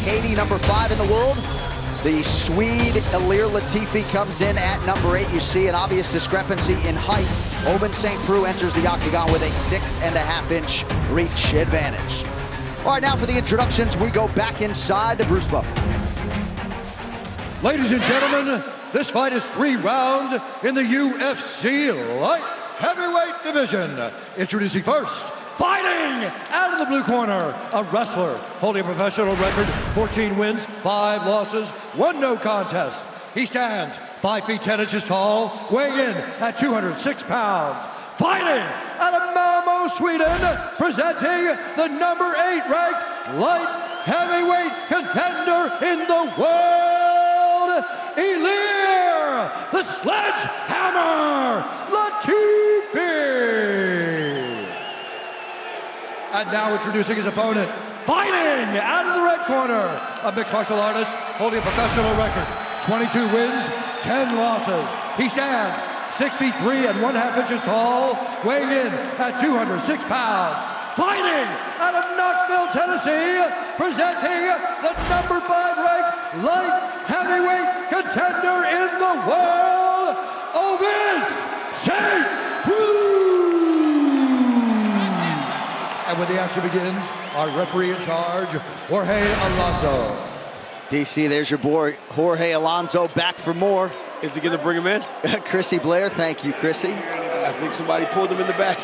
Haiti, number 5 in the world. The Swede Ilir Latifi comes in at number 8. You see an obvious discrepancy in height. Oben St. Preux enters the octagon with a 6.5-inch reach advantage. All right, now for the introductions, we go back inside to Bruce Buffer. Ladies and gentlemen, this fight is 3 rounds in the UFC light heavyweight division. Introducing first, fighting out of the blue corner, a wrestler holding a professional record, 14 wins, 5 losses, 1 no contest. He stands 5 feet 10 inches tall, weighing in at 206 pounds. Fighting out of Malmo, Sweden, presenting the number 8 ranked light heavyweight contender in the world, Ilir, the Sledgehammer Latifi. And now introducing his opponent, fighting out of the red corner, a mixed martial artist holding a professional record, 22 wins, 10 losses. He stands 6 feet 3 and 1/2 inches tall, weighing in at 206 pounds. Fighting out of Knoxville, Tennessee, presenting the number 5 ranked light heavyweight contender in the world, Oben St. Preux. And when the action begins, our referee in charge, Jorge Alonso. DC, there's your boy, Jorge Alonso, back for more. Is he going to bring him in? Chrissy Blair, thank you, Chrissy. I think somebody pulled him in the back.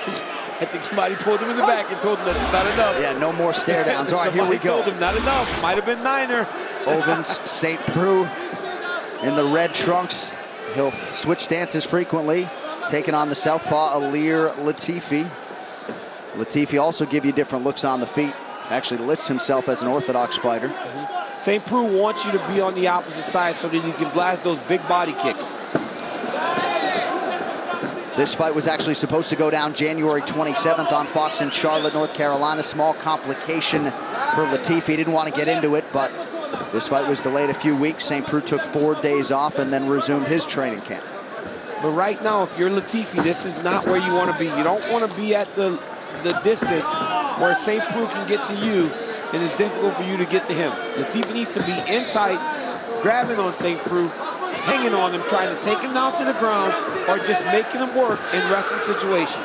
I think somebody pulled him in the back and told him that's not enough. Yeah, no more stare downs. All right, here we go. Told him not enough. Might have been Niner. Oben St. Preux in the red trunks. He'll switch stances frequently, taking on the southpaw Ilir Latifi. Latifi also give you different looks on the feet. Actually lists himself as an orthodox fighter. St. Preux wants you to be on the opposite side so that you can blast those big body kicks. This fight was actually supposed to go down January 27th on Fox in Charlotte, North Carolina. Small complication for Latifi. He didn't want to get into it, but this fight was delayed a few weeks. St. Preux took 4 days off and then resumed his training camp. But right now, if you're Latifi, this is not where you want to be. You don't want to be at the distance where St. Preux can get to you, and it's difficult for you to get to him. Latifi needs to be in tight, grabbing on St. Preux, hanging on him, trying to take him down to the ground, or just making him work in wrestling situations.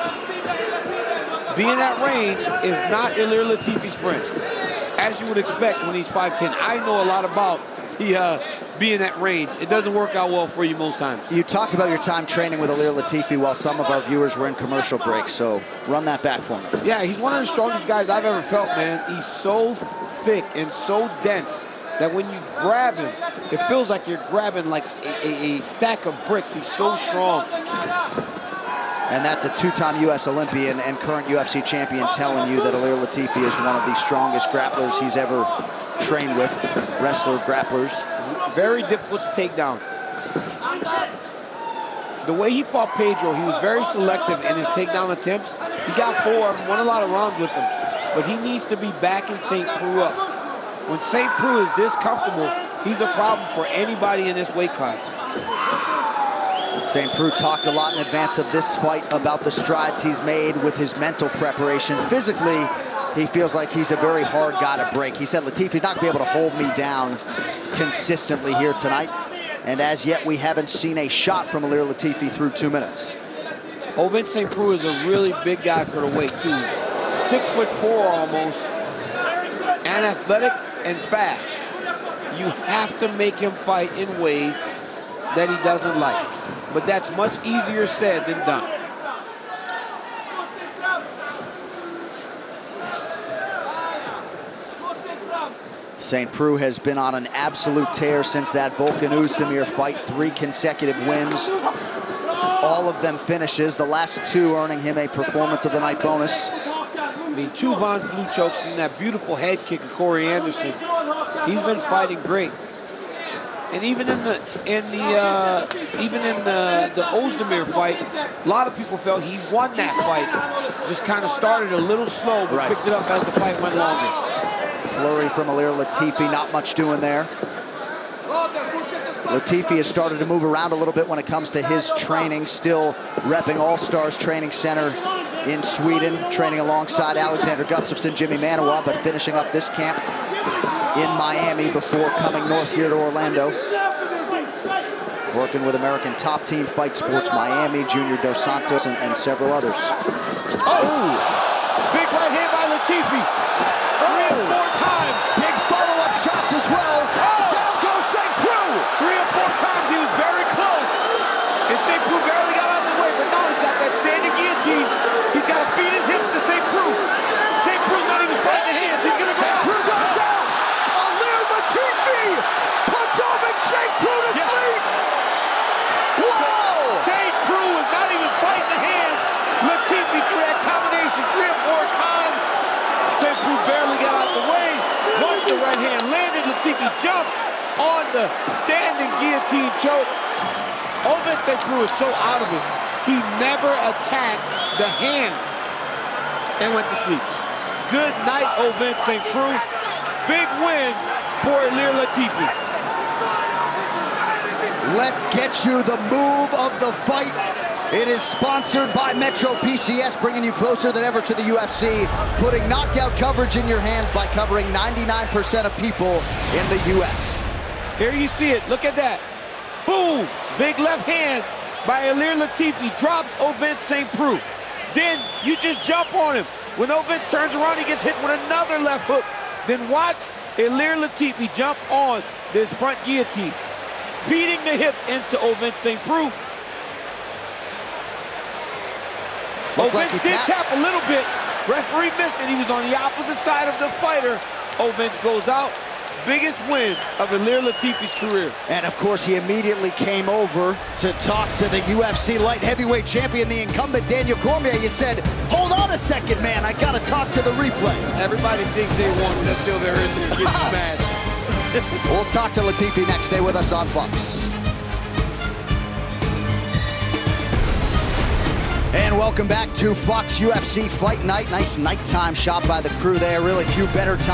Being at range is not Ilir Latifi's friend, as you would expect when he's 5'10". I know a lot about the being at range. It doesn't work out well for you most times. You talked about your time training with Ilir Latifi while some of our viewers were in commercial breaks, so run that back for me. Yeah, he's one of the strongest guys I've ever felt, man. He's so thick and so dense that when you grab him, it feels like you're grabbing like a stack of bricks. He's so strong. And that's a 2-time U.S. Olympian and current UFC champion telling you that Ilir Latifi is one of the strongest grapplers he's ever trained with, wrestler grapplers. Very difficult to take down. The way he fought Pedro, he was very selective in his takedown attempts. He got 4, won a lot of rounds with him, but he needs to be backing St. Preux up. When St. Preux is this comfortable, he's a problem for anybody in this weight class. St. Preux talked a lot in advance of this fight about the strides he's made with his mental preparation. Physically, he feels like he's a very hard guy to break. He said, Latifi's not going to be able to hold me down consistently here tonight. And as yet, we haven't seen a shot from Ilir Latifi through 2 minutes. Oben St. Preux is a really big guy for the weight, too. 6'4" almost, and athletic and fast. You have to make him fight in ways that he doesn't like. But that's much easier said than done. St. Preux has been on an absolute tear since that Volkan Oezdemir fight. 3 consecutive wins, all of them finishes, the last 2 earning him a Performance of the Night bonus. I mean, 2 Von Flue chokes and that beautiful head kick of Corey Anderson. He's been fighting great. And even in the Oezdemir fight, a lot of people felt he won that fight. Just kind of started a little slow, but picked it up as the fight went longer. Flurry from Ilir Latifi, not much doing there. Latifi has started to move around a little bit when it comes to his training, still repping All Stars Training Center in Sweden, training alongside Alexander Gustafsson, Jimmy Manuwa, but finishing up this camp in Miami before coming north here to Orlando. Working with American Top Team Fight Sports Miami, Junior Dos Santos, and several others. Oh! Big right hand by Latifi. 3 or 4 times. Big follow-up shots as well. Oh! Down goes St. Preux. 3 or 4 times. He was very close. And St. Preux barely got out of the way, but now he's got that standing guillotine. He's got to feed his hips to St. Preux. St. Preux's not even fighting the hands. He's going to go St. out. Preux goes out. Latifi puts over St. Preux to sleep. Whoa! St. Preux is not even fighting the hands. Latifi through that combination 3 or 4 times. St. Preux barely got out of the way. Once the right hand landed, Latifi jumps on the standing guillotine choke. Ovince St. Preux is so out of it. He never attacked the hands and went to sleep. Good night, Ovince St. Preux. Big win for Ilir Latifi. Let's get you the move of the fight. It is sponsored by Metro PCS, bringing you closer than ever to the UFC, putting knockout coverage in your hands by covering 99% of people in the US. Here you see it. Look at that. Boom! Big left hand by Ilir Latifi drops Ovince St. Preux. Then you just jump on him. When Ovince turns around, he gets hit with another left hook. Then watch Ilir Latifi jump on this front guillotine, feeding the hips into Ovince St. Preux. Ovince did tap a little bit. Referee missed it. He was on the opposite side of the fighter. Ovince goes out. Biggest win of Ilir Latifi's career. And of course, he immediately came over to talk to the UFC light heavyweight champion, the incumbent Daniel Cormier. You said, hold on a second, man. I got to talk to the replay. Everybody thinks they won until they're in there getting smashed. We'll talk to Latifi next. Stay with us on Fox. And welcome back to Fox UFC Fight Night. Nice nighttime shot by the crew there. Really few better times.